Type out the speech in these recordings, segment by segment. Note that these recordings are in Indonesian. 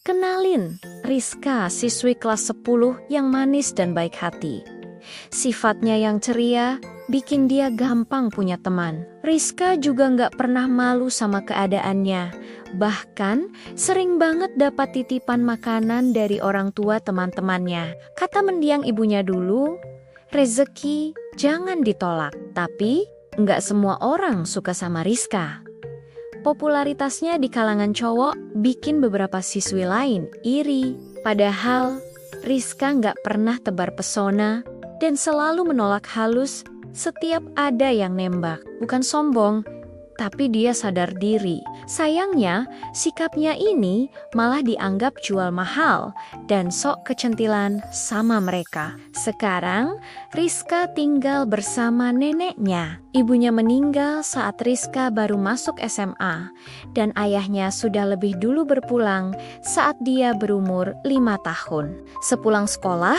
Kenalin, Rizka, siswi kelas 10 yang manis dan baik hati. Sifatnya yang ceria, bikin dia gampang punya teman. Rizka juga nggak pernah malu sama keadaannya. Bahkan, sering banget dapat titipan makanan dari orang tua teman-temannya. Kata mendiang ibunya dulu, rezeki jangan ditolak. Tapi, nggak semua orang suka sama Rizka. Popularitasnya di kalangan cowok bikin beberapa siswi lain iri. Padahal, Rizka nggak pernah tebar pesona dan selalu menolak halus setiap ada yang nembak. Bukan sombong, tapi dia sadar diri. Sayangnya, sikapnya ini malah dianggap jual mahal dan sok kecentilan sama mereka. Sekarang, Rizka tinggal bersama neneknya. Ibunya meninggal saat Rizka baru masuk SMA, dan ayahnya sudah lebih dulu berpulang saat dia berumur 5 tahun. Sepulang sekolah,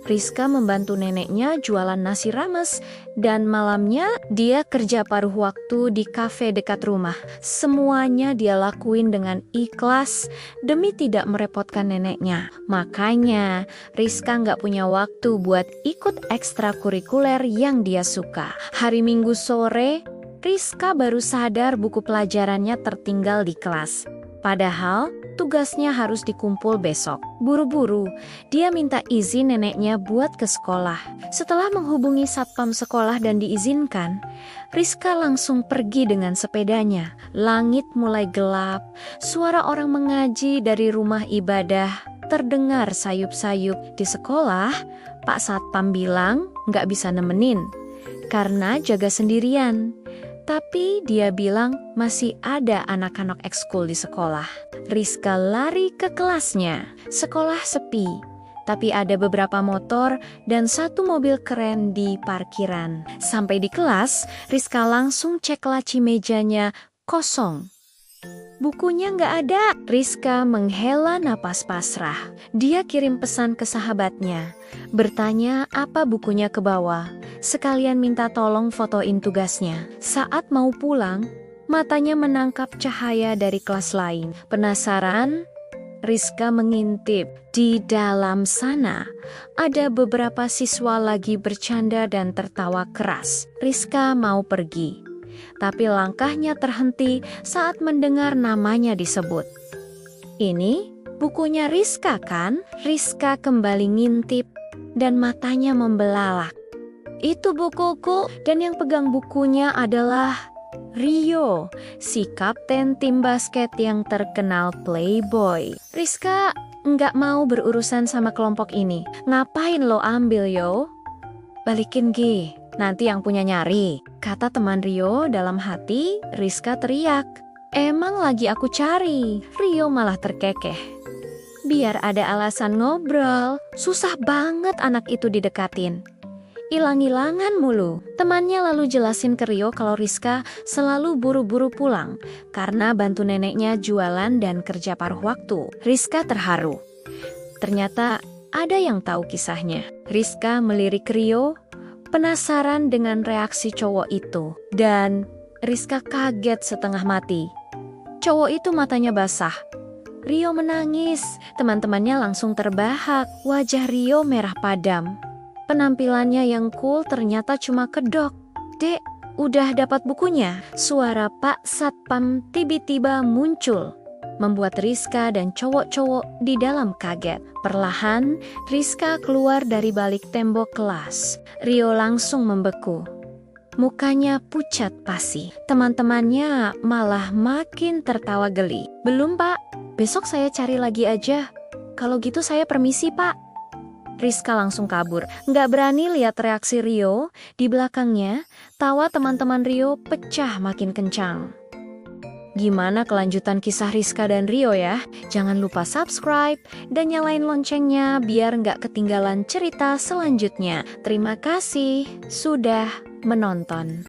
Rizka membantu neneknya jualan nasi rames dan malamnya dia kerja paruh waktu di kafe dekat rumah. Semuanya dia lakuin dengan ikhlas demi tidak merepotkan neneknya. Makanya Rizka nggak punya waktu buat ikut ekstrakurikuler yang dia suka. Hari Minggu sore, Rizka baru sadar buku pelajarannya tertinggal di kelas. Padahal tugasnya harus dikumpul besok. Buru-buru, dia minta izin neneknya buat ke sekolah. Setelah menghubungi satpam sekolah dan diizinkan, Rizka langsung pergi dengan sepedanya. Langit mulai gelap, suara orang mengaji dari rumah ibadah terdengar sayup-sayup. Di sekolah, Pak Satpam bilang nggak bisa nemenin karena jaga sendirian. Tapi dia bilang masih ada anak-anak ekskul di sekolah. Rizka lari ke kelasnya. Sekolah sepi, tapi ada beberapa motor dan satu mobil keren di parkiran. Sampai di kelas, Rizka langsung cek laci mejanya kosong. Bukunya nggak ada. Rizka menghela napas pasrah. Dia kirim pesan ke sahabatnya, bertanya apa bukunya ke bawah. Sekalian minta tolong fotoin tugasnya. Saat mau pulang, matanya menangkap cahaya dari kelas lain. Penasaran? Rizka mengintip. Di dalam sana, ada beberapa siswa lagi bercanda dan tertawa keras. Rizka mau pergi, tapi langkahnya terhenti saat mendengar namanya disebut. Ini bukunya Rizka kan? Rizka kembali ngintip dan matanya membelalak. Itu bukuku, dan yang pegang bukunya adalah Rio, si kapten tim basket yang terkenal playboy. Rizka nggak mau berurusan sama kelompok ini. Ngapain lo ambil yo? Balikin Gi, nanti yang punya nyari, kata teman Rio dalam hati. Rizka teriak, emang lagi aku cari. Rio malah terkekeh. Biar ada alasan ngobrol, susah banget anak itu didekatin. Ilang-ilangan mulu. Temannya lalu jelasin ke Rio kalau Rizka selalu buru-buru pulang karena bantu neneknya jualan dan kerja paruh waktu. Rizka terharu. Ternyata ada yang tahu kisahnya. Rizka melirik Rio, penasaran dengan reaksi cowok itu. Dan Rizka kaget setengah mati. Cowok itu matanya basah. Rio menangis. Teman-temannya langsung terbahak. Wajah Rio merah padam. Penampilannya yang cool ternyata cuma kedok. Dek, udah dapat bukunya? Suara Pak Satpam tiba-tiba muncul, membuat Rizka dan cowok-cowok di dalam kaget. Perlahan, Rizka keluar dari balik tembok kelas. Rio langsung membeku. Mukanya pucat pasi. Teman-temannya malah makin tertawa geli. Belum Pak, besok saya cari lagi aja. Kalau gitu saya permisi Pak. Rizka langsung kabur. Nggak berani lihat reaksi Rio. Di belakangnya, tawa teman-teman Rio pecah makin kencang. Gimana kelanjutan kisah Rizka dan Rio ya? Jangan lupa subscribe dan nyalain loncengnya biar nggak ketinggalan cerita selanjutnya. Terima kasih sudah menonton.